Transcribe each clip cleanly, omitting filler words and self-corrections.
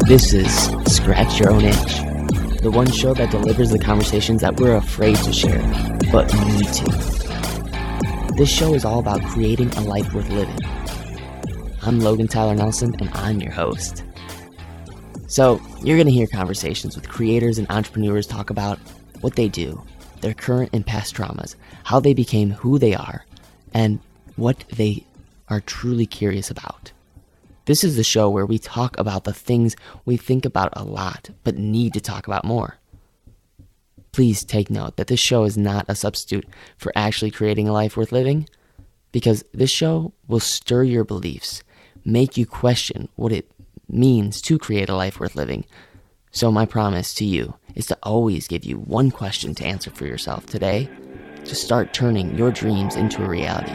This is Scratch Your Own Itch, the one show that delivers the conversations that we're afraid to share, but need to. This show is all about creating a life worth living. I'm Logan Tyler Nelson, and I'm your host. So, you're going to hear conversations with creators and entrepreneurs talk about what they do, their current and past traumas, how they became who they are, and what they are truly curious about. This is the show where we talk about the things we think about a lot, but need to talk about more. Please take note that this show is not a substitute for actually creating a life worth living, because this show will stir your beliefs, make you question what it means to create a life worth living. So my promise to you is to always give you one question to answer for yourself today, to start turning your dreams into a reality.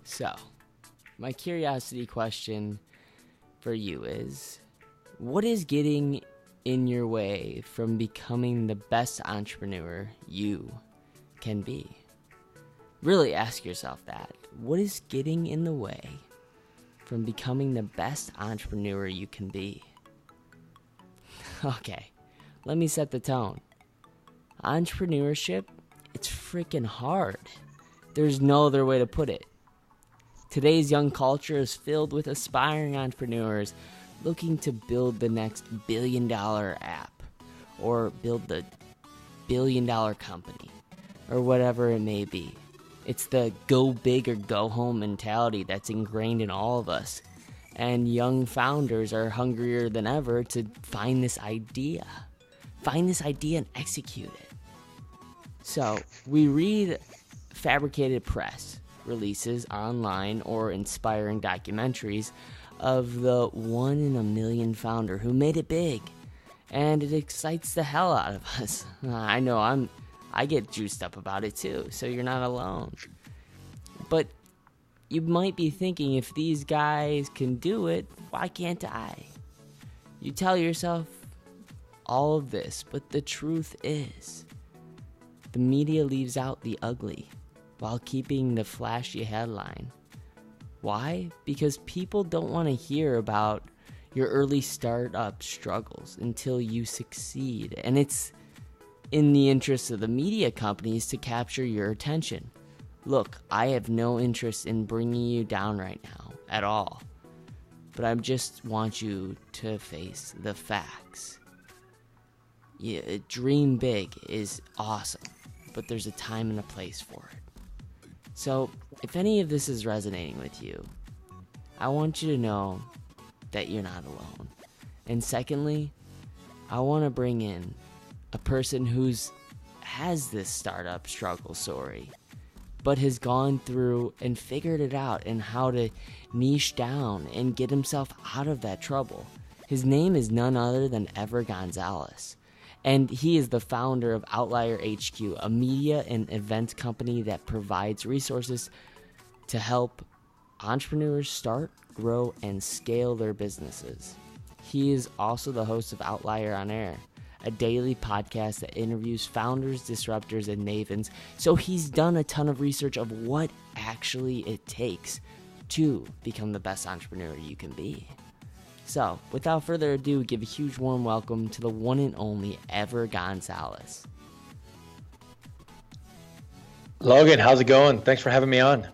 So, my curiosity question for you is, what is getting in your way from becoming the best entrepreneur you can be? Really ask yourself that. What is getting in the way from becoming the best entrepreneur you can be? Okay, let me set the tone. Entrepreneurship, it's freaking hard. There's no other way to put it. Today's young culture is filled with aspiring entrepreneurs looking to build the next billion-dollar app or build the billion-dollar company or whatever it may be. It's the go big or go home mentality that's ingrained in all of us. And young founders are hungrier than ever to find this idea and execute it. So we read fabricated press releases online or inspiring documentaries of the 1 in a million founder who made it big, and it excites the hell out of us. I know I get juiced up about it too, so you're not alone. But you might be thinking, if these guys can do it, why can't I? You tell yourself all of this, but the truth is, the media leaves out the ugly while keeping the flashy headline. Why? Because people don't want to hear about your early startup struggles until you succeed. And it's in the interest of the media companies to capture your attention. Look, I have no interest in bringing you down right now at all. But I just want you to face the facts. Yeah, dream big is awesome, but there's a time and a place for it. So, if any of this is resonating with you, I want you to know that you're not alone. And secondly, I want to bring in a person who's has this startup struggle story, but has gone through and figured it out and how to niche down and get himself out of that trouble. His name is none other than Ever Gonzalez. And he is the founder of Outlier HQ, a media and events company that provides resources to help entrepreneurs start, grow, and scale their businesses. He is also the host of Outlier on Air, a daily podcast that interviews founders, disruptors, and mavens. So he's done a ton of research of what actually it takes to become the best entrepreneur you can be. So, without further ado, give a huge warm welcome to the one and only Ever Gonzalez. Logan, how's it going? Thanks for having me on.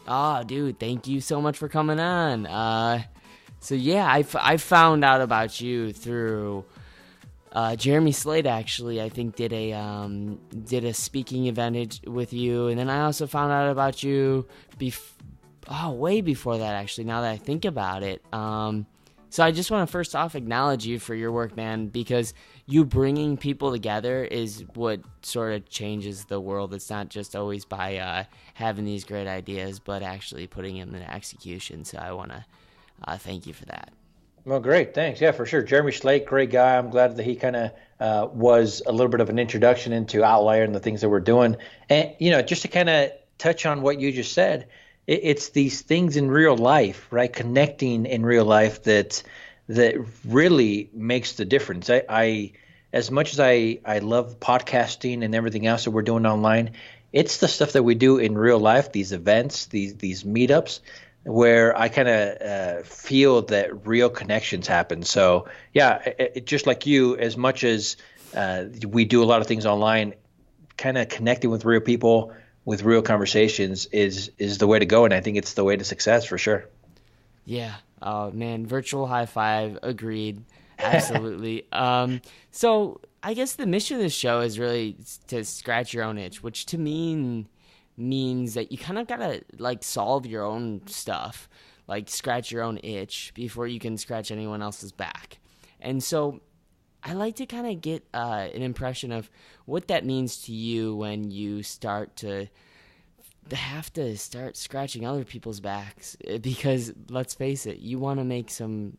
Oh, dude, thank you so much for coming on. So yeah, I found out about you through Jeremy Slade. Actually, I think did a speaking event with you, and then I also found out about you way before that. Actually, now that I think about it. So I just want to first off acknowledge you for your work, man, because you bringing people together is what sort of changes the world. It's not just always by having these great ideas, but actually putting them into execution. So I want to thank you for that. Well, great. Thanks. Yeah, for sure. Jeremy Slate, great guy. I'm glad that he kind of was a little bit of an introduction into Outlier and the things that we're doing. And, just to kind of touch on what you just said, it's these things in real life, right? Connecting in real life that really makes the difference. I as much as I love podcasting and everything else that we're doing online, it's the stuff that we do in real life, these events, these meetups, where I kind of feel that real connections happen. So yeah, just like you, as much as we do a lot of things online, kind of connecting with real people with real conversations is the way to go, and I think it's the way to success for sure. Yeah. Oh man, virtual high five. Agreed. Absolutely. So I guess the mission of the show is really to scratch your own itch, which to me means that you kind of gotta like solve your own stuff, like scratch your own itch before you can scratch anyone else's back. And so I like to kind of get an impression of what that means to you when you start to have to start scratching other people's backs, because let's face it, you want to make some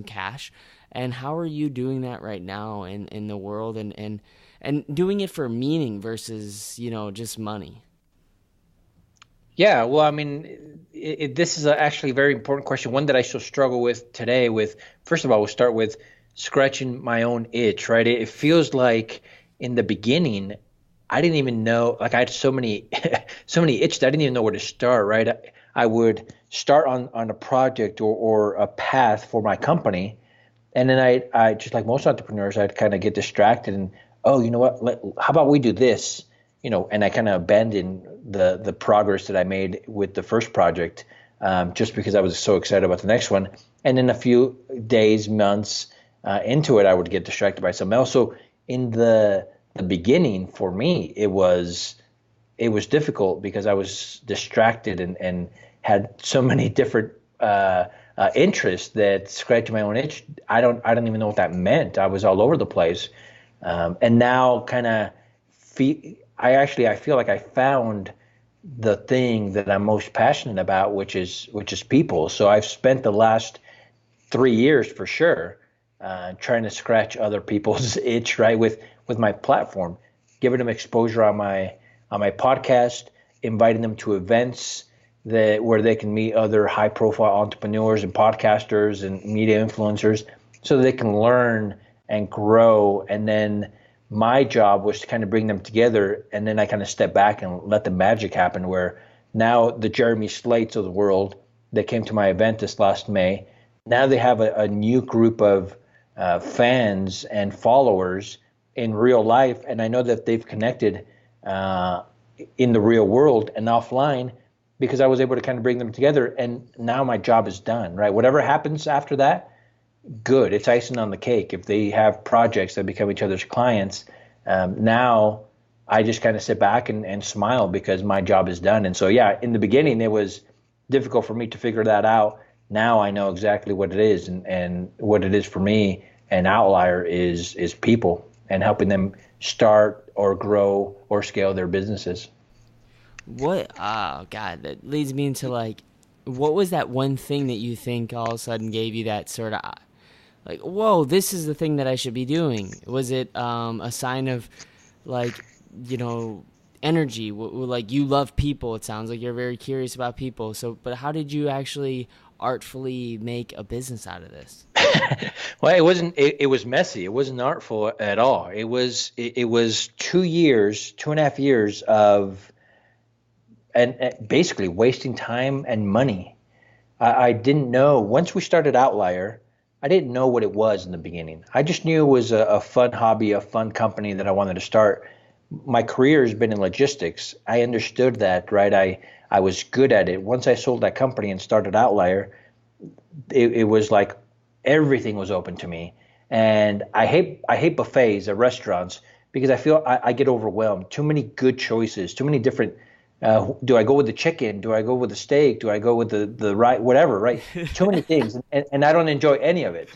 cash. And how are you doing that right now in the world, and doing it for meaning versus just money? Yeah, well, I mean, this is actually a very important question, one that I still struggle with today. With first of all, we'll start with scratching my own itch, right? It feels like in the beginning, I didn't even know, like I had so many, so many itches, I didn't even know where to start, right? I would start on a project or a path for my company, and then I just like most entrepreneurs, I'd kind of get distracted and, oh, you know what? How about we do this? And I kind of abandoned the progress that I made with the first project, just because I was so excited about the next one. And then a few days, months into it, I would get distracted by something else. So in the beginning, for me, it was difficult because I was distracted and had so many different interests that scratching my own itch. I don't even know what that meant. I was all over the place, and now kind of I feel like I found the thing that I'm most passionate about, which is people. So I've spent the last 3 years for sure trying to scratch other people's itch, right, with my platform, giving them exposure on my podcast, inviting them to events where they can meet other high profile entrepreneurs and podcasters and media influencers, so they can learn and grow. And then my job was to kind of bring them together, and then I kind of step back and let the magic happen, where now the Jeremy Slates of the world that came to my event this last May, now they have a new group of fans and followers in real life, and I know that they've connected in the real world and offline, because I was able to kind of bring them together, and now my job is done, right? Whatever happens after that, good. It's icing on the cake. If they have projects that become each other's clients, now I just kind of sit back and smile because my job is done. And so, yeah, in the beginning, it was difficult for me to figure that out. Now I know exactly what it is, and what it is for me. An outlier is people and helping them start or grow or scale their businesses. Oh God, that leads me into like, what was that one thing that you think all of a sudden gave you that sort of like, whoa, this is the thing that I should be doing? Was it a sign of like, energy? Like you love people. It sounds like you're very curious about people. So, but how did you actually artfully make a business out of this? Well, it wasn't. It was messy. It wasn't artful at all. It was 2 years, 2.5 years of and basically wasting time and money. I didn't know, once we started Outlier, I didn't know what it was in the beginning. I just knew it was a fun hobby, a fun company that I wanted to start. My career has been in logistics. I understood that, right? I was good at it. Once I sold that company and started Outlier, it was like everything was open to me. And I hate buffets at restaurants because I feel I get overwhelmed. Too many good choices, too many different. Do I go with the chicken? Do I go with the steak? Do I go with the right whatever? Right? Too many things, and I don't enjoy any of it.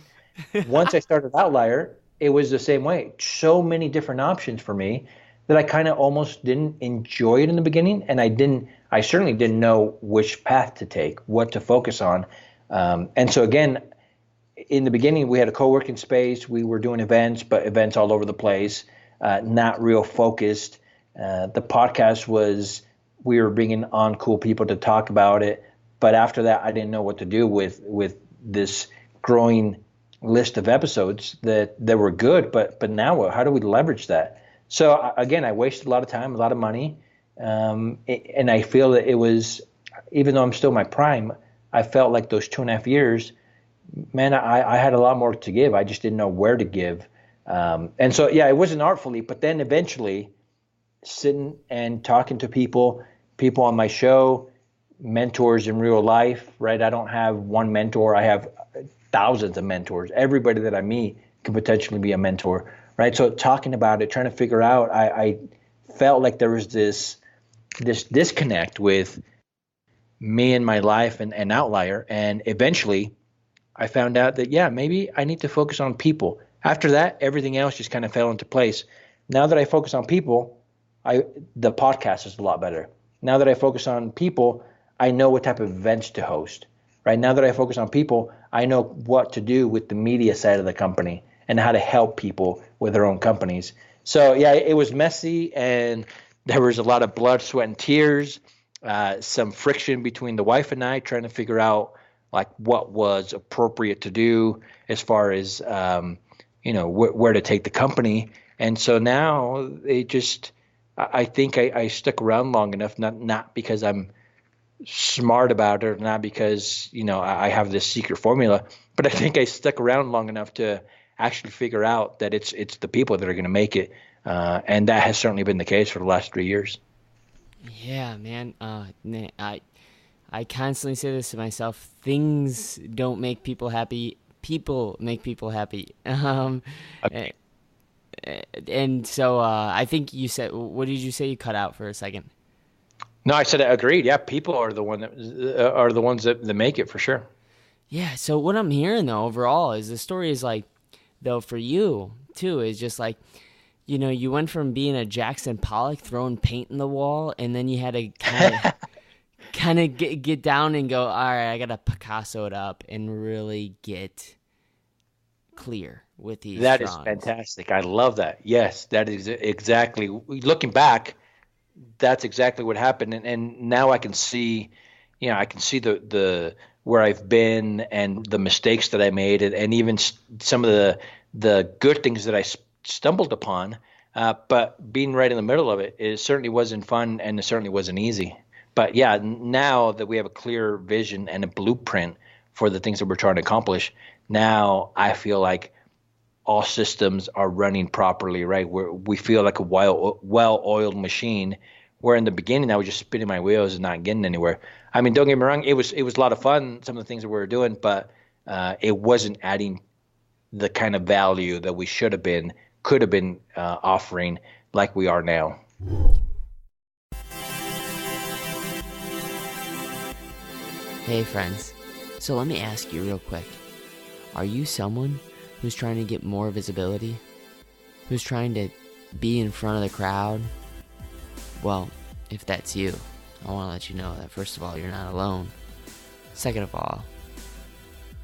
Once I started Outlier, it was the same way. So many different options for me that I kind of almost didn't enjoy it in the beginning, and I certainly didn't know which path to take, what to focus on. And so again, in the beginning, we had a co-working space. We were doing events, but events all over the place, not real focused. The podcast was we were bringing on cool people to talk about it. But after that, I didn't know what to do with this growing list of episodes that were good. But now what? How do we leverage that? So again, I wasted a lot of time, a lot of money, and I feel that it was, even though I'm still in my prime, I felt like those 2.5 years, man, I had a lot more to give. I just didn't know where to give. And so, yeah, it wasn't artfully, but then eventually sitting and talking to people on my show, mentors in real life, right? I don't have one mentor. I have thousands of mentors. Everybody that I meet could potentially be a mentor, right? So talking about it, trying to figure out, I felt like there was this disconnect with me and my life and Outlier. And eventually I found out that, yeah, maybe I need to focus on people. After that, everything else just kind of fell into place. Now that I focus on people, the podcast is a lot better. Now that I focus on people, I know what type of events to host. Right now that I focus on people, I know what to do with the media side of the company and how to help people with their own companies. So yeah, it was messy, and there was a lot of blood, sweat, and tears. Some friction between the wife and I, trying to figure out like what was appropriate to do as far as where to take the company. And so now I think I stuck around long enough, not because I'm smart about it, not because I have this secret formula, but I think I stuck around long enough to actually figure out that it's the people that are going to make it, and that has certainly been the case for the last 3 years. Yeah, man. I constantly say this to myself: things don't make people happy; people make people happy. Okay. And so I think you said, what did you say? You cut out for a second. No, I said I agreed. Yeah, people are the ones that make it for sure. Yeah. So what I'm hearing though overall is the story is like, though for you too, is just like, you went from being a Jackson Pollock throwing paint in the wall, and then you had to kind of get down and go, all right, I gotta Picasso it up and really get clear with these That is drawings. fantastic. I love that. Yes, that is exactly. Looking back, that's exactly what happened, and now I can see, I can see the where I've been and the mistakes that I made, and even some of the good things that I stumbled upon. But being right in the middle of it certainly wasn't fun, and it certainly wasn't easy. But yeah, now that we have a clear vision and a blueprint for the things that we're trying to accomplish, now I feel like all systems are running properly, right? We feel like a well-oiled machine, where in the beginning I was just spinning my wheels and not getting anywhere. I mean, don't get me wrong, it was a lot of fun, some of the things that we were doing, but it wasn't adding the kind of value that we could have been offering like we are now. Hey friends, so let me ask you real quick. Are you someone who's trying to get more visibility? Who's trying to be in front of the crowd? Well, if that's you, I want to let you know that first of all, you're not alone. Second of all,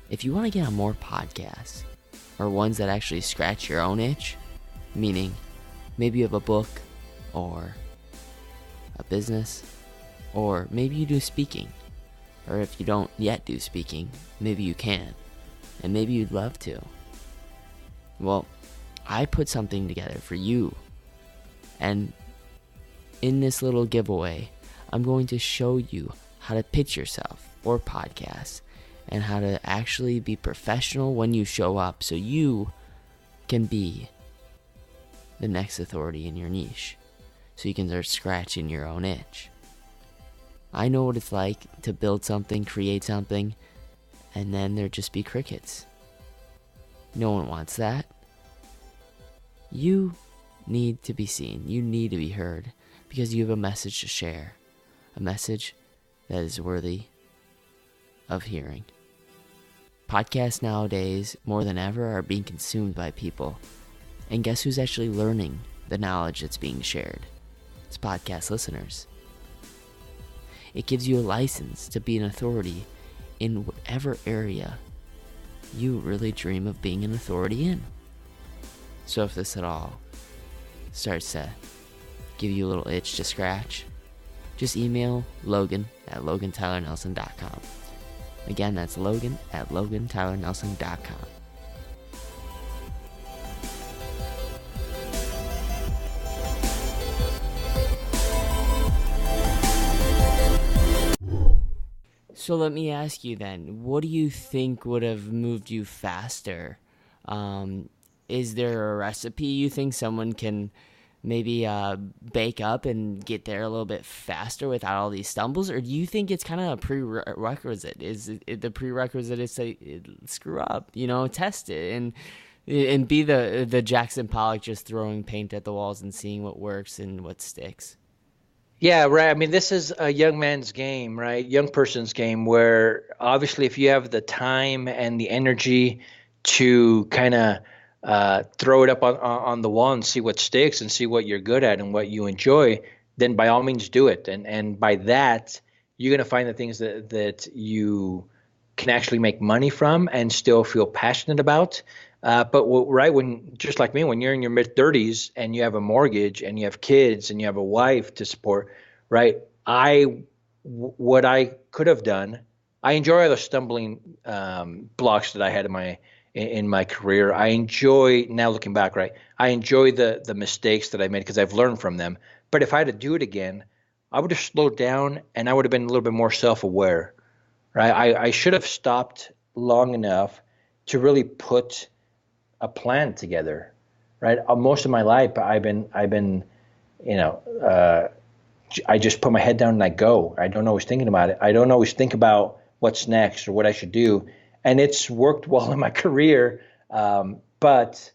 if you want to get on more podcasts, or ones that actually scratch your own itch, meaning maybe you have a book, or a business, or maybe you do speaking, or if you don't yet do speaking, maybe you can, and maybe you'd love to. Well, I put something together for you, and in this little giveaway, I'm going to show you how to pitch yourself or podcast, and how to actually be professional when you show up, so you can be the next authority in your niche, so you can start scratching your own itch. I know what it's like to build something, create something, and then there just be crickets. No one wants that. You need to be seen. You need to be heard, because you have a message to share. A message that is worthy of hearing. Podcasts nowadays, more than ever, are being consumed by people. And guess who's actually learning the knowledge that's being shared? It's podcast listeners. It gives you a license to be an authority in whatever area you really dream of being an authority in. So if this at all starts to give you a little itch to scratch, just email Logan at LoganTylerNelson.com. Again, that's Logan at LoganTylerNelson.com. So let me ask you then, what do you think would have moved you faster? Is there a recipe you think someone can maybe bake up and get there a little bit faster without all these stumbles? Or do you think it's kind of a prerequisite? Is it the prerequisite is say, screw up, test it and be the Jackson Pollock just throwing paint at the walls and seeing what works and what sticks? Yeah, right. I mean, this is a young man's game, right? Young person's game where obviously if you have the time and the energy to kind of throw it up on the wall and see what sticks and see what you're good at and what you enjoy, then by all means do it. And by that, you're going to find the things that you can actually make money from and still feel passionate about. Right when, just like me, when you're in your mid 30s and you have a mortgage and you have kids and you have a wife to support, right? What I could have done, I enjoy the stumbling blocks that I had in my career. I enjoy, now looking back, right? I enjoy the mistakes that I made because I've learned from them. But if I had to do it again, I would have slowed down and I would have been a little bit more self-aware, right? I should have stopped long enough to really put a plan together, right? Most of my life, I've been, I just put my head down and I go. I don't always thinking about it. I don't always think about what's next or what I should do. And it's worked well in my career, but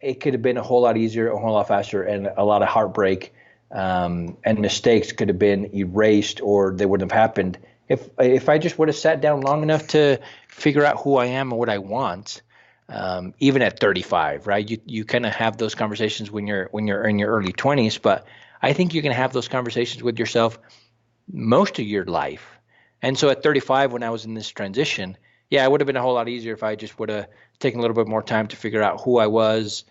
it could have been a whole lot easier, a whole lot faster, and a lot of heartbreak and mistakes could have been erased, or they wouldn't have happened if I just would have sat down long enough to figure out who I am and what I want. Even at 35, right? You kind of have those conversations when you're in your early 20s, but I think you can have those conversations with yourself most of your life. And so at 35, when I was in this transition, yeah, it would have been a whole lot easier if I just would have taken a little bit more time to figure out who I was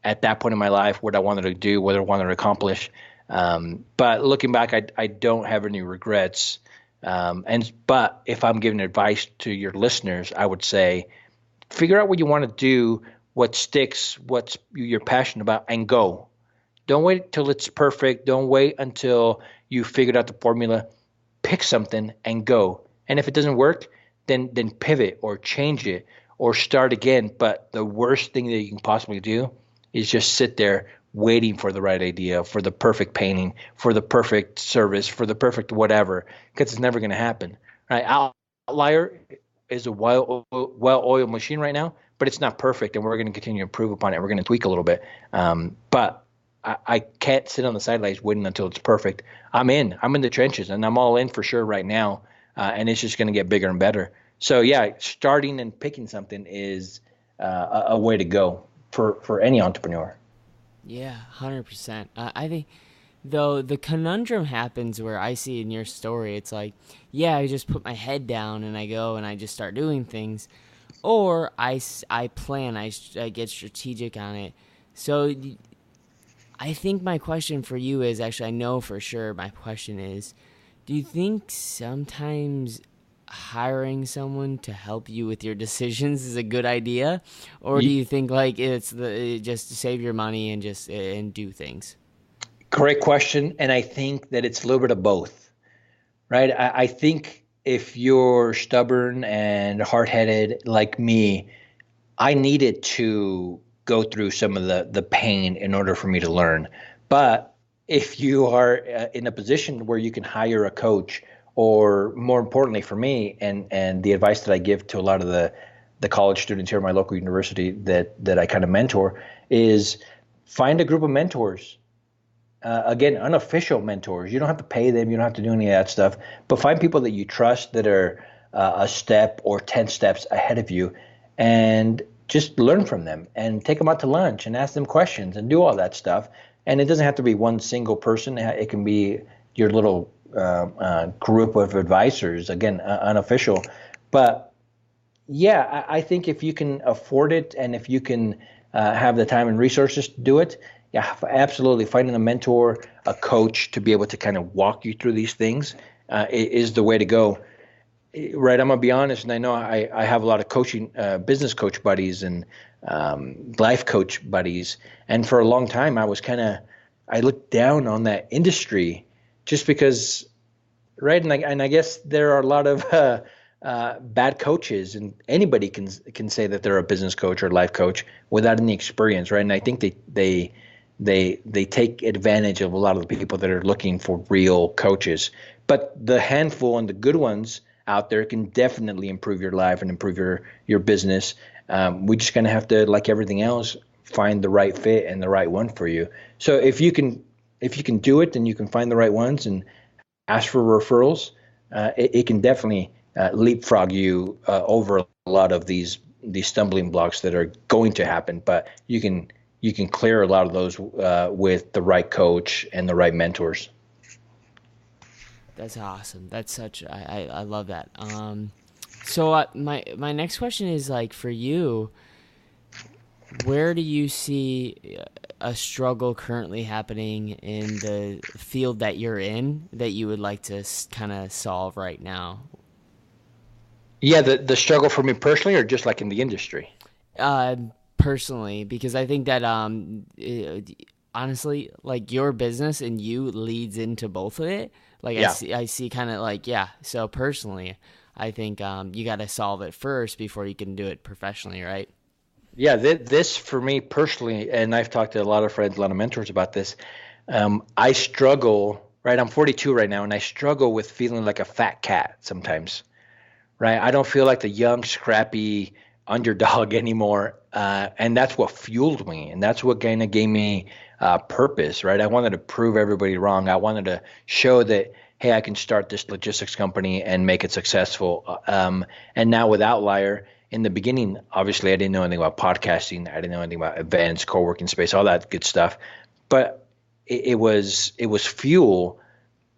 at that point in my life, what I wanted to do, what I wanted to accomplish. But looking back, I don't have any regrets. But if I'm giving advice to your listeners, I would say, figure out what you want to do, what sticks, what you're passionate about, and go. Don't wait till it's perfect. Don't wait until you figured out the formula. Pick something and go. And if it doesn't work, then pivot or change it or start again. But the worst thing that you can possibly do is just sit there waiting for the right idea, for the perfect painting, for the perfect service, for the perfect whatever, because it's never going to happen. Right? Outlier is a well-oiled machine right now, but it's not perfect, and we're going to continue to improve upon it. We're going to tweak a little bit. But I can't sit on the sidelines waiting until it's perfect. I'm in the trenches, and I'm all in for sure right now, and it's just going to get bigger and better. So, yeah, starting and picking something is a way to go for any entrepreneur. Yeah, 100%. I think, though, the conundrum happens where I see in your story, it's like, yeah, I just put my head down and I go and I just start doing things. Or I plan, I get strategic on it. So I think my question for you is, actually, I know for sure my question is, do you think sometimes hiring someone to help you with your decisions is a good idea? Or do you think like it's just to save your money and do things? Great question. And I think that it's a little bit of both, right? I think if you're stubborn and hard-headed like me, I needed to go through some of the pain in order for me to learn. But if you are in a position where you can hire a coach, or more importantly for me, and the advice that I give to a lot of the college students here at my local university that I kind of mentor, is find a group of mentors. Again, unofficial mentors. You don't have to pay them. You don't have to do any of that stuff. But find people that you trust that are a step or 10 steps ahead of you, and just learn from them and take them out to lunch and ask them questions and do all that stuff. And it doesn't have to be one single person. It can be your little group of advisors, again, unofficial. But yeah, I think if you can afford it and if you can have the time and resources to do it, yeah, absolutely. Finding a mentor, a coach to be able to kind of walk you through these things is the way to go. Right. I'm gonna be honest, and I know I have a lot of coaching, business coach buddies and life coach buddies, and for a long time I looked down on that industry just because, right? And I guess there are a lot of bad coaches, and anybody can say that they're a business coach or life coach without any experience, right? And I think they take advantage of a lot of the people that are looking for real coaches. But the handful and the good ones out there can definitely improve your life and improve your business. We just gonna have to, like everything else, find the right fit and the right one for you. So if you can do it, then you can find the right ones and ask for referrals. It can definitely leapfrog you over a lot of these stumbling blocks that are going to happen. But you can clear a lot of those with the right coach and the right mentors. That's awesome. That's such I love that. So my next question is like for you, where do you see a struggle currently happening in the field that you're in that you would like to kind of solve right now? Yeah, the struggle for me personally, or just like in the industry. Uh, Personally, because I think that honestly, like your business and you leads into both of it. Like Yeah. I see kind of like yeah. So personally, I think you got to solve it first before you can do it professionally, right? Yeah, this for me personally, and I've talked to a lot of friends, a lot of mentors about this. I struggle, right? I'm 42 right now, and I struggle with feeling like a fat cat sometimes, right? I don't feel like the young, scrappy underdog anymore. And that's what fueled me. And that's what kind of gave me purpose, right? I wanted to prove everybody wrong. I wanted to show that, hey, I can start this logistics company and make it successful. And now with Outlier, in the beginning, obviously, I didn't know anything about podcasting. I didn't know anything about events, co-working space, all that good stuff. But it was fuel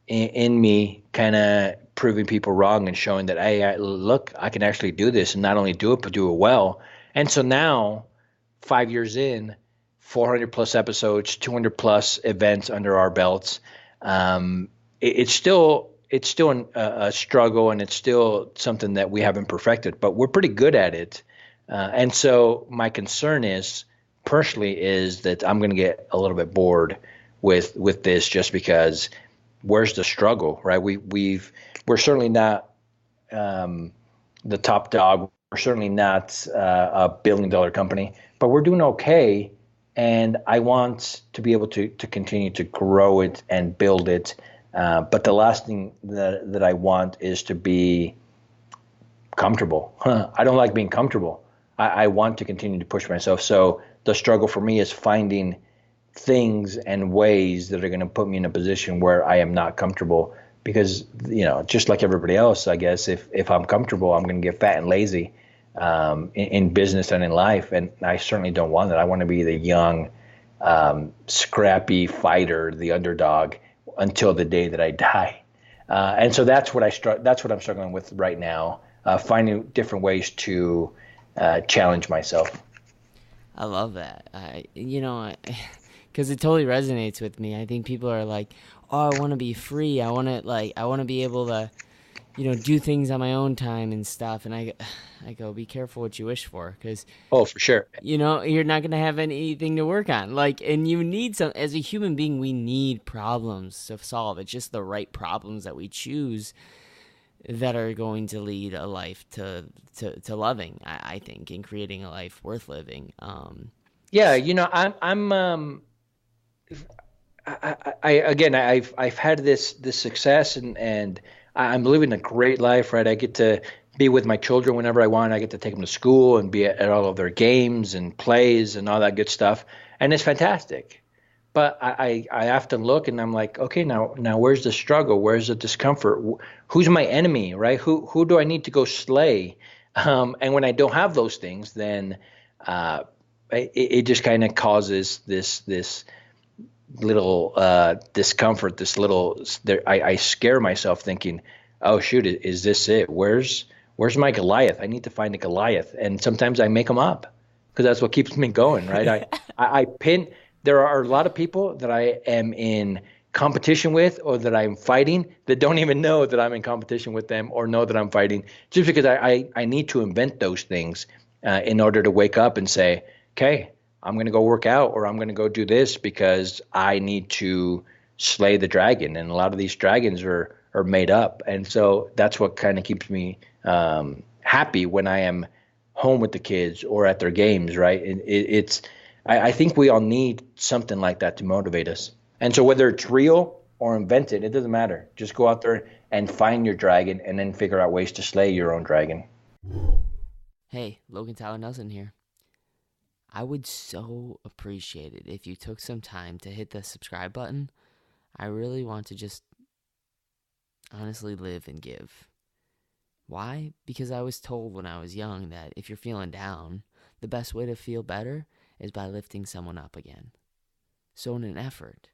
in me kind of proving people wrong and showing that, hey, look, I can actually do this and not only do it, but do it well. And so now, 5 years in, 400 plus episodes, 200 plus events under our belts, it's still a struggle, and it's still something that we haven't perfected, but we're pretty good at it. And so my concern is personally is that I'm going to get a little bit bored with this just because where's the struggle, right? We're certainly not the top dog. We're certainly not a $1 billion company, but we're doing okay. And I want to be able to continue to grow it and build it. But the last thing that I want is to be comfortable. I don't like being comfortable. I want to continue to push myself. So the struggle for me is finding things and ways that are going to put me in a position where I am not comfortable, because just like everybody else, I guess if I'm comfortable, I'm going to get fat and lazy in business and in life, and I certainly don't want that. I want to be the young, scrappy fighter, the underdog, until the day that I die. And so that's what I'm struggling with right now, finding different ways to challenge myself. I love that. Because it totally resonates with me. I think people are like, "Oh, I want to be free. I want to be able to, do things on my own time and stuff." And I go, "Be careful what you wish for, because Oh, for sure. you're not gonna have anything to work on. Like, and you need some as a human being. We need problems to solve. It's just the right problems that we choose that are going to lead a life to loving. I think, and creating a life worth living. Yeah, I've had this success, and I'm living a great life, right? I get to be with my children whenever I want. I get to take them to school and be at all of their games and plays and all that good stuff, and it's fantastic. But I often look and I'm like, okay, now where's the struggle? Where's the discomfort? Who's my enemy, right? Who do I need to go slay? And when I don't have those things, then it just kind of causes this little discomfort, I scare myself thinking, oh shoot, is this it? Where's my Goliath? I need to find a Goliath, and sometimes I make them up because that's what keeps me going, right? I pin there are a lot of people that I am in competition with or that I'm fighting that don't even know that I'm in competition with them or know that I'm fighting, just because I need to invent those things in order to wake up and say, okay, I'm going to go work out or I'm going to go do this because I need to slay the dragon. And a lot of these dragons are made up. And so that's what kind of keeps me happy when I am home with the kids or at their games, right? I think we all need something like that to motivate us. And so whether it's real or invented, it doesn't matter. Just go out there and find your dragon and then figure out ways to slay your own dragon. Hey, Logan Tyler Nelson here. I would so appreciate it if you took some time to hit the subscribe button. I really want to just honestly live and give. Why? Because I was told when I was young that if you're feeling down, the best way to feel better is by lifting someone up again. So in an effort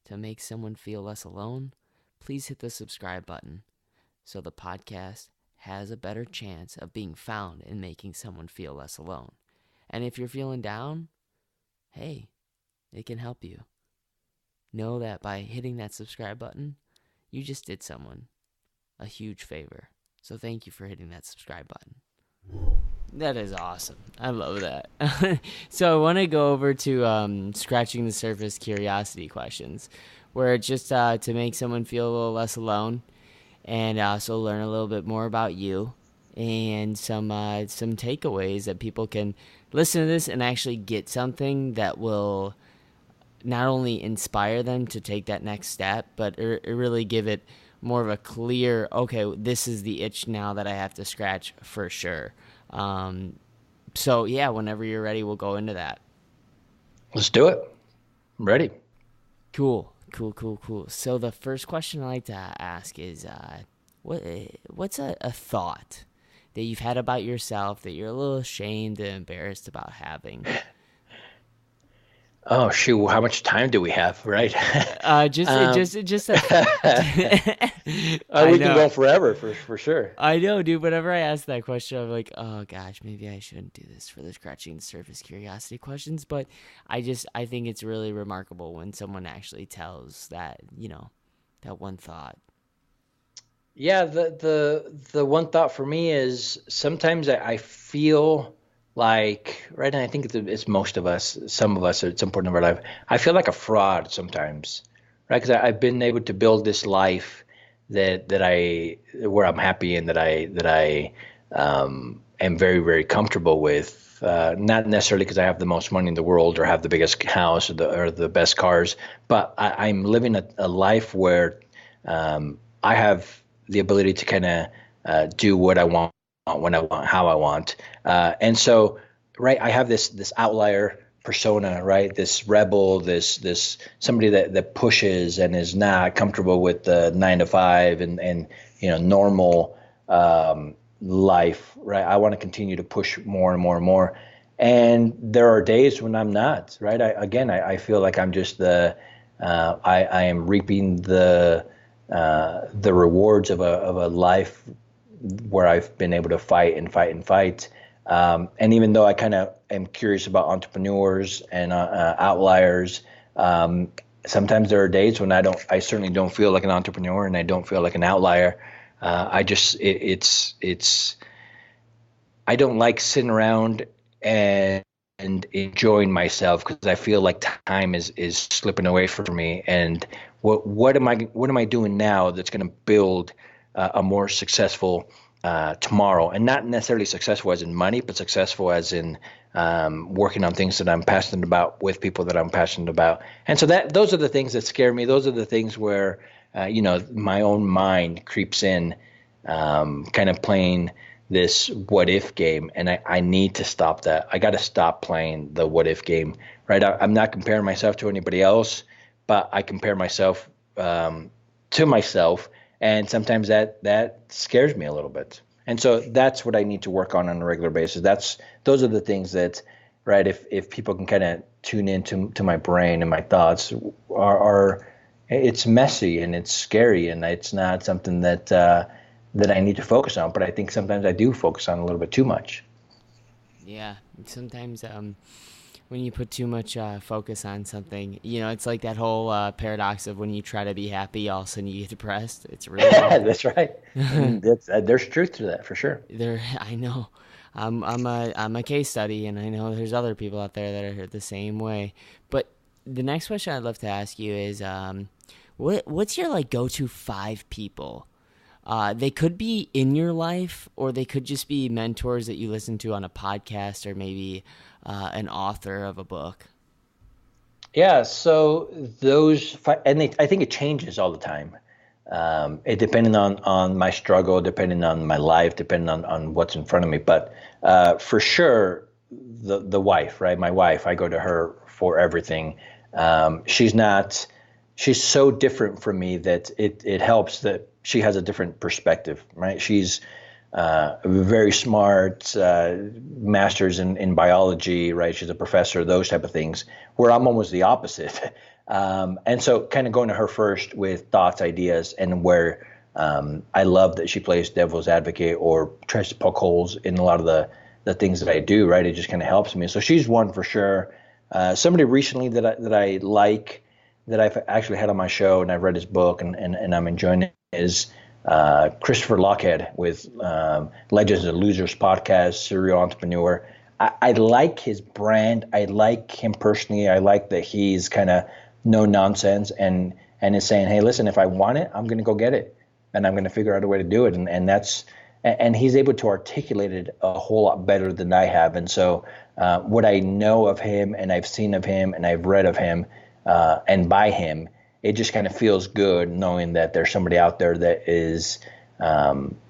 to make someone feel less alone, please hit the subscribe button so the podcast has a better chance of being found and making someone feel less alone. And if you're feeling down, hey, it can help you. Know that by hitting that subscribe button, you just did someone a huge favor. So thank you for hitting that subscribe button. That is awesome. I love that. So I want to go over to scratching the surface curiosity questions, where it's just to make someone feel a little less alone and also learn a little bit more about you and some takeaways that people can listen to this and actually get something that will not only inspire them to take that next step, but really give it more of a clear, okay, this is the itch now that I have to scratch for sure. So yeah, whenever you're ready, we'll go into that. Let's do it. I'm ready. Cool. So the first question I like to ask is, what's a thought that you've had about yourself that you're a little ashamed and embarrassed about having? Oh shoot! How much time do we have? Right? Just we I can know. go forever for sure. I know, dude. Whenever I ask that question, I'm like, oh gosh, maybe I shouldn't do this for the scratching the surface curiosity questions. But I think it's really remarkable when someone actually tells that, that one thought. Yeah, the one thought for me is sometimes I feel like, right, and I think it's most of us, some of us at some point in our life, I feel like a fraud sometimes, right? Because I've been able to build this life where I'm happy and that I am very, very comfortable with. Not necessarily because I have the most money in the world or have the biggest house or the best cars, but I'm living a life where I have the ability to kind of do what I want, when I want, how I want. And so, right, I have this outlier persona, right? This rebel, this somebody that pushes and is not comfortable with the 9 to 5 and normal life, right? I want to continue to push more and more and more. And there are days when I'm not, right? I feel like I'm just I am reaping the rewards of a life where I've been able to fight and fight and fight. And even though I kind of am curious about entrepreneurs and outliers, sometimes there are days when I certainly don't feel like an entrepreneur and I don't feel like an outlier. I don't like sitting around and enjoying myself because I feel like time is slipping away from me. And what am I doing now that's going to build a more successful tomorrow, and not necessarily successful as in money, but successful as in working on things that I'm passionate about with people that I'm passionate about. And so those are the things that scare me. Those are the things where my own mind creeps in, kind of playing this what if game, and I need to stop that. I got to stop playing the what if game, right? I'm not comparing myself to anybody else, but I compare myself to myself. And sometimes that scares me a little bit. And so that's what I need to work on a regular basis. Those are the things that, right, if people can kind of tune into my brain and my thoughts are it's messy and it's scary and it's not something that I need to focus on. But I think sometimes I do focus on a little bit too much. Yeah, sometimes when you put too much focus on something. It's like that whole paradox of when you try to be happy, all of a sudden you get depressed. It's really That's right. And there's truth to that for sure. I know. I'm a case study, and I know there's other people out there that are the same way. But the next question I'd love to ask you is, what's your like go-to 5 people? They could be in your life, or they could just be mentors that you listen to on a podcast, or maybe an author of a book. Yeah, so I think it changes all the time. It depending on my struggle, depending on my life, depending on what's in front of me. But for sure, the wife, right? My wife, I go to her for everything. She's so different from me that it helps that she has a different perspective, right? She's very smart, master's in biology, right? She's a professor, those type of things, where I'm almost the opposite. And so kind of going to her first with thoughts, ideas, and where I love that she plays devil's advocate or tries to poke holes in a lot of the things that I do, right? It just kind of helps me. So she's one for sure. Somebody recently that I like, that I've actually had on my show, and I've read his book and I'm enjoying it, is Christopher Lochhead with Legends and Losers podcast, serial entrepreneur. I like his brand. I like him personally. I like that he's kind of no nonsense and is saying, hey, listen, if I want it, I'm going to go get it, and I'm going to figure out a way to do it. And he's able to articulate it a whole lot better than I have. And so what I know of him, and I've seen of him, and I've read of him, and by him, it just kind of feels good knowing that there's somebody out there that is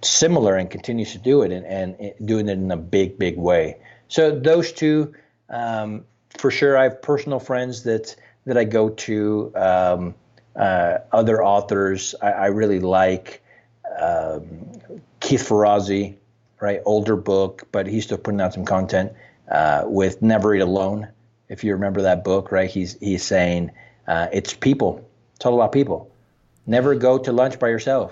similar and continues to do it and doing it in a big, big way. So those two, for sure. I have personal friends that I go to, other authors. I really like Keith Ferrazzi, right? Older book, but he's still putting out some content with Never Eat Alone. If you remember that book, right? He's saying it's people. It's all about people. Never go to lunch by yourself.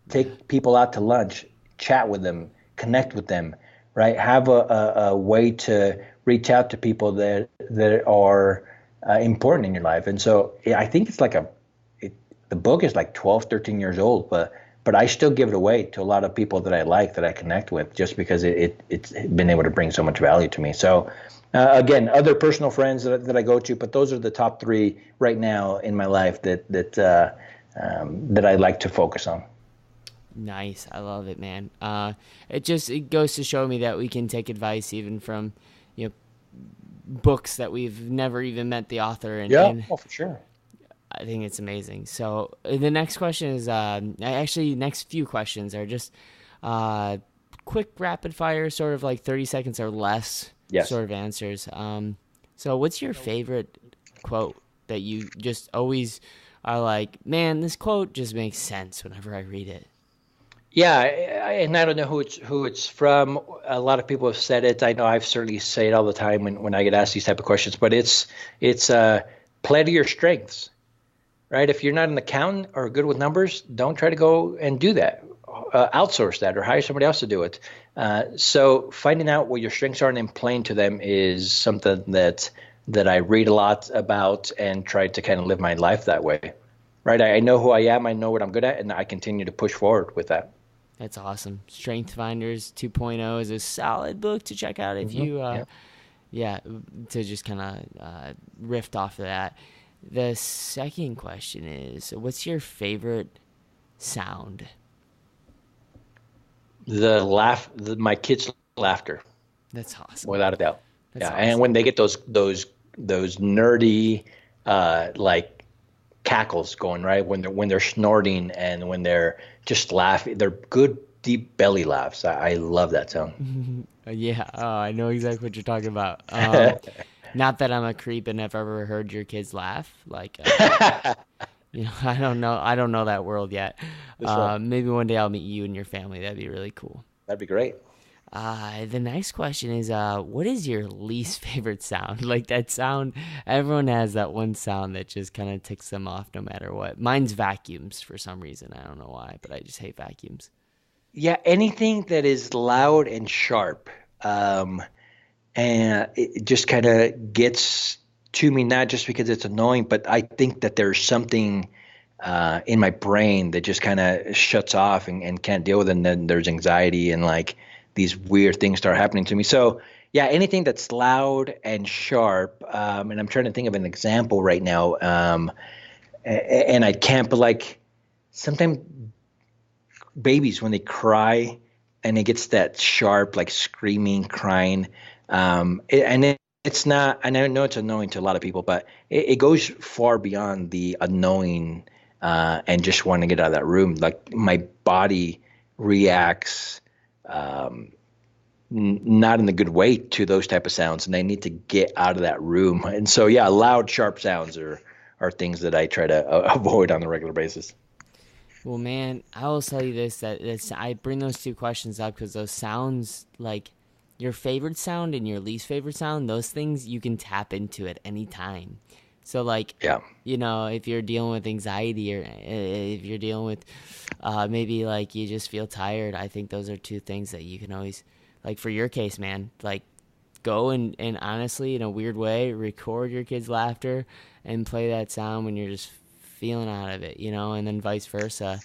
Take people out to lunch, chat with them, connect with them, right? Have a way to reach out to people that are important in your life. And so I think it's like the book is like 12, 13 years old, but I still give it away to a lot of people that I like, that I connect with, just because it's been able to bring so much value to me. So again, other personal friends that I go to, but those are the top 3 right now in my life that I like to focus on. Nice. I love it, man. It goes to show me that we can take advice even from, books that we've never even met the author. And for sure. I think it's amazing. So the next question is, next few questions are just quick rapid fire, sort of like 30 seconds or less sort of answers. So what's your favorite quote that you just always are like, man, this quote just makes sense whenever I read it? Yeah, and I don't know who it's from. A lot of people have said it. I know I've certainly say it all the time when I get asked these type of questions. But it's play to your strengths, right? If you're not an accountant or good with numbers, don't try to go and do that. Outsource that or hire somebody else to do it. So finding out what your strengths are and then playing to them is something that I read a lot about and try to kind of live my life that way. Right? I know who I am. I know what I'm good at, and I continue to push forward with that. That's awesome. Strength Finders 2.0 is a solid book to check out if you, to just kind of riff off of that. The second question is, what's your favorite sound? My kids' laughter. That's awesome. Without a doubt. That's awesome. And when they get those nerdy, like cackles going, right? When they're snorting and when they're just laughing, they're good deep belly laughs. I love that sound. I know exactly what you're talking about. Not that I'm a creep and have ever heard your kids laugh. Like, I don't know that world yet. Maybe one day I'll meet you and your family. That'd be really cool. That'd be great. The next question is, what is your least favorite sound? Like that sound, everyone has that one sound that just kind of ticks them off no matter what. Mine's vacuums for some reason. I don't know why, but I just hate vacuums. Yeah, anything that is loud and sharp. And and it just kind of gets to me, not just because it's annoying, but I think that there's something in my brain that just kind of shuts off and can't deal with it. And then there's anxiety and like these weird things start happening to me. So yeah, anything that's loud and sharp. And I'm trying to think of an example right now. And I can't, but like sometimes babies, when they cry and it gets that sharp, like screaming, crying, it's not, and I know it's annoying to a lot of people, but it goes far beyond the annoying and just want to get out of that room. Like my body reacts not in a good way to those type of sounds, and I need to get out of that room. And so, yeah, loud, sharp sounds are things that I try to avoid on a regular basis. Well, man, I will tell you this, that I bring those two questions up because those sounds, like your favorite sound and your least favorite sound, those things you can tap into at any time. So, like, Yeah. you know, if you're dealing with anxiety or if you're dealing with maybe, like, you just feel tired, I think those are two things that you can always, like, for your case, man, like, go and honestly, in a weird way, record your kids' laughter and play that sound when you're just feeling out of it, you know, and then vice versa.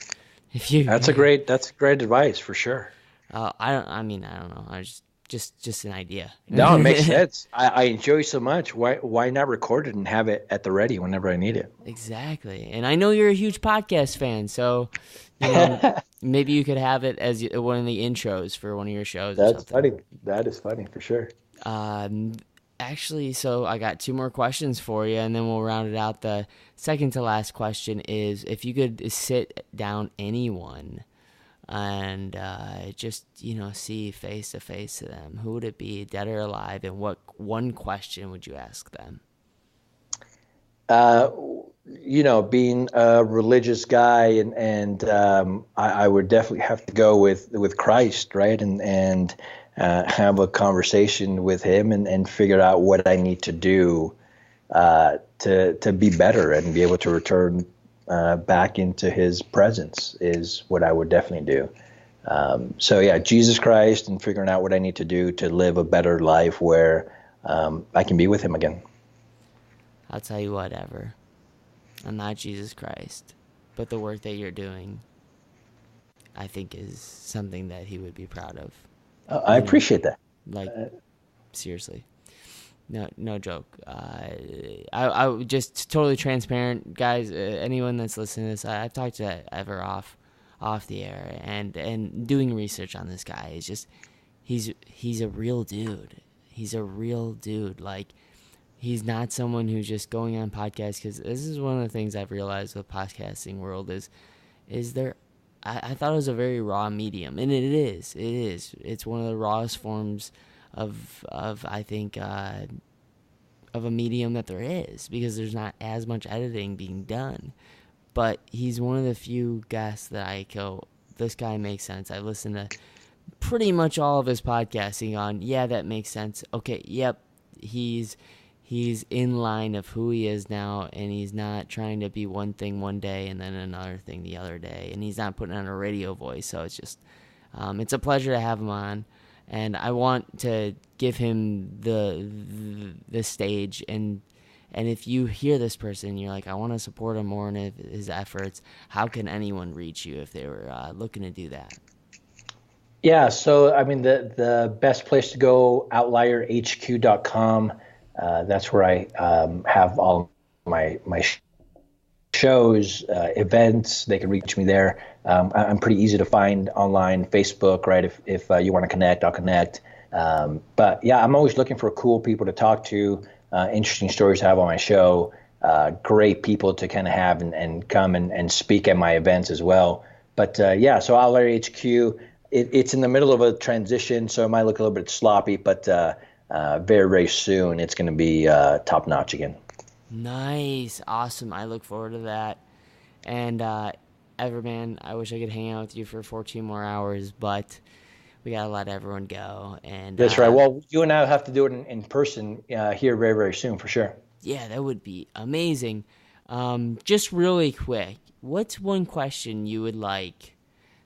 If you, That's great advice for sure. I don't know. I just an idea. No, it makes sense. I enjoy so much. Why not record it and have it at the ready whenever I need it? Exactly. And I know you're a huge podcast fan, so you know maybe you could have it as one of the intros for one of your shows or That's something. funny. That is funny for sure. Actually, so I got two more questions for you, and then we'll round it out. The second to last question is, if you could sit down anyone and just, you know, see face to face to them, who would it be, dead or alive, and what one question would you ask them? Uh, Being a religious guy, and I would definitely have to go with Christ, right? And have a conversation with him and figure out what I need to do to be better and be able to return back into his presence is what I would definitely do. So yeah, Jesus Christ, and figuring out what I need to do to live a better life where I can be with him again. I'll tell you what, Ever, I'm not Jesus Christ, but the work that you're doing, I think, is something that he would be proud of. I appreciate that. Like, seriously. No joke. I just totally transparent, guys. Anyone that's listening to this, I've talked to Ever off the air, and doing research on this guy is just he's a real dude. He's a real dude. Like, he's not someone who's just going on podcasts, because this is one of the things I've realized with podcasting world is there. I thought it was a very raw medium, and it is. It is. It's one of the rawest forms of I think of a medium that there is, because there's not as much editing being done. But he's one of the few guests that I go, this guy makes sense. I listen to pretty much all of his podcasting on, yeah, that makes sense. Okay, yep, he's in line of who he is now, and he's not trying to be one thing one day and then another thing the other day, and he's not putting on a radio voice. So it's just it's a pleasure to have him on, and I want to give him the stage. And if you hear this person, you're like, I want to support him more in his efforts, how can anyone reach you if they were looking to do that? Yeah, so I mean, the best place to go, outlierhq.com. That's where I have all my shows, events. They can reach me there. I'm pretty easy to find online, Facebook, right? If you want to connect, I'll connect. But yeah, I'm always looking for cool people to talk to, interesting stories to have on my show, great people to kind of have and come and speak at my events as well. But yeah, so Outlier HQ, it's in the middle of a transition, so it might look a little bit sloppy, but very, very soon it's going to be top notch again. Nice. Awesome. I look forward to that. And Everman, I wish I could hang out with you for 14 more hours, but we got to let everyone go. And that's right. Well, you and I have to do it in person here very, very soon for sure. Yeah, that would be amazing. Just really quick, what's one question you would like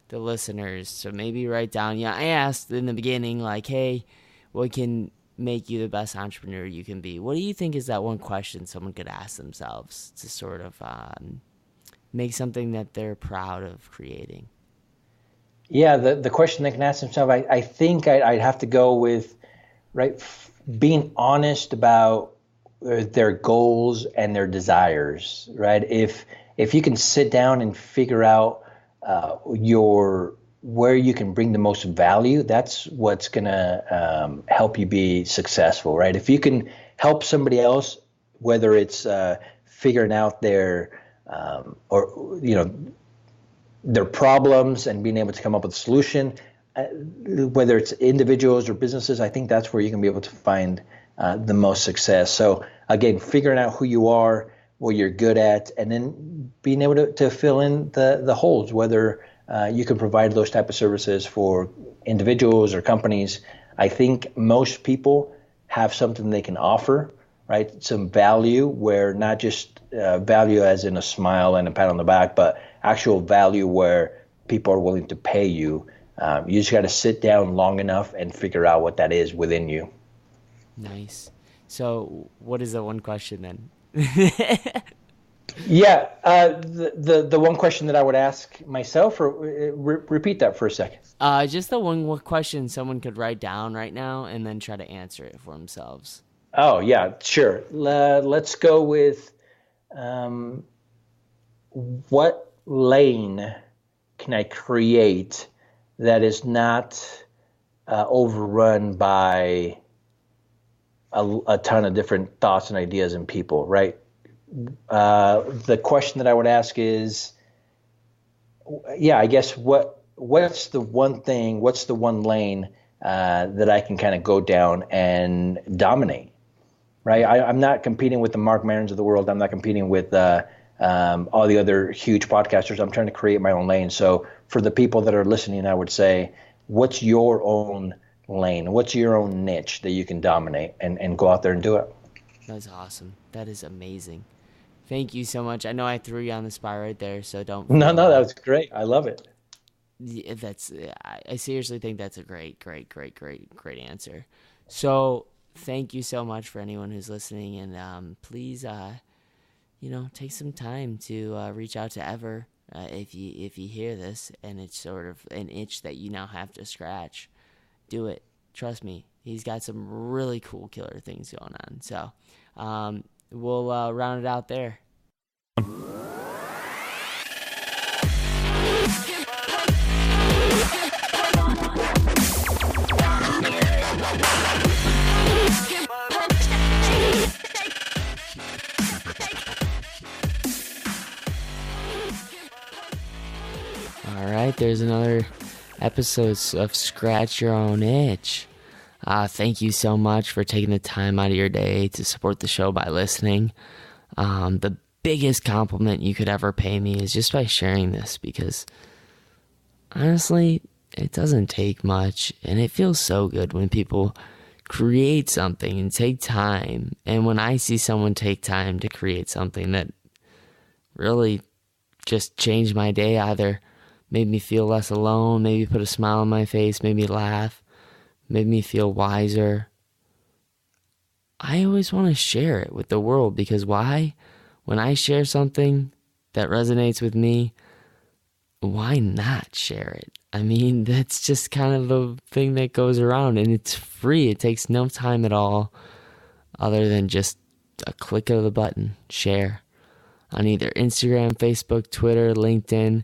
the listeners to maybe write down? Yeah, I asked in the beginning, like, hey, what can make you the best entrepreneur you can be? What do you think is that one question someone could ask themselves to sort of make something that they're proud of creating? Yeah, the question they can ask themselves, I think I'd have to go with, right, being honest about their goals and their desires, right? If you can sit down and figure out your where you can bring the most value, that's what's gonna help you be successful, right? If you can help somebody else, whether it's figuring out their or their problems and being able to come up with a solution, whether it's individuals or businesses, I think that's where you can be able to find the most success. So again, figuring out who you are, what you're good at, and then being able to fill in the holes, whether you can provide those type of services for individuals or companies. I think most people have something they can offer, right? Some value, where not just value as in a smile and a pat on the back, but actual value where people are willing to pay you. You just got to sit down long enough and figure out what that is within you. Nice. So what is the one question then? Yeah, the one question that I would ask myself, or repeat that for a second. Just the one question someone could write down right now and then try to answer it for themselves. Oh yeah, sure. Let's go with what lane can I create that is not overrun by a ton of different thoughts and ideas and people, right? The question that I would ask is, yeah, I guess what's the one thing, what's the one lane that I can kind of go down and dominate, right? I'm not competing with the Mark Marons of the world. I'm not competing with all the other huge podcasters. I'm trying to create my own lane. So for the people that are listening, I would say, what's your own lane? What's your own niche that you can dominate and go out there and do it? That's awesome. That is amazing. Thank you so much. I know I threw you on the spot right there, so don't. No, that was great. I love it. I seriously think that's a great answer. So thank you so much for anyone who's listening, and please, take some time to reach out to Ever if you hear this and it's sort of an itch that you now have to scratch. Do it. Trust me. He's got some really cool killer things going on. So we'll round it out there. All right, there's another episode of Scratch Your Own Itch. Thank you so much for taking the time out of your day to support the show by listening. The biggest compliment you could ever pay me is just by sharing this, because honestly, it doesn't take much, and it feels so good when people create something and take time. And when I see someone take time to create something that really just changed my day, either made me feel less alone, maybe put a smile on my face, made me laugh, made me feel wiser, I always want to share it with the world. Because why? When I share something that resonates with me, why not share it? I mean, that's just kind of the thing that goes around, and it's free. It takes no time at all other than just a click of the button, share, on either Instagram, Facebook, Twitter, LinkedIn.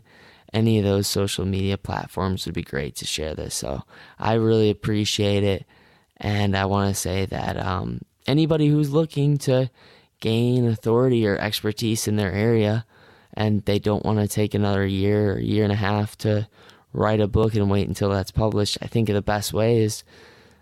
Any of those social media platforms would be great to share this. So I really appreciate it. And I want to say that anybody who's looking to gain authority or expertise in their area, and they don't want to take another year or year and a half to write a book and wait until that's published, I think the best way is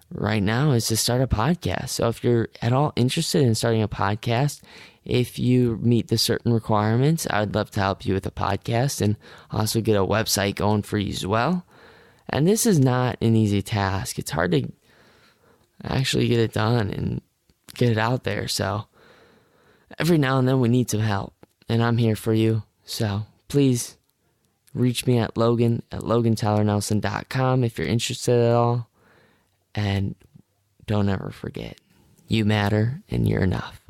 right now is to start a podcast. So if you're at all interested in starting a podcast, if you meet the certain requirements, I would love to help you with a podcast and also get a website going for you as well. And this is not an easy task. It's hard to actually get it done and get it out there. So every now and then we need some help, and I'm here for you. So please reach me at Logan at LoganTylerNelson.com if you're interested at all. And don't ever forget. You matter and you're enough.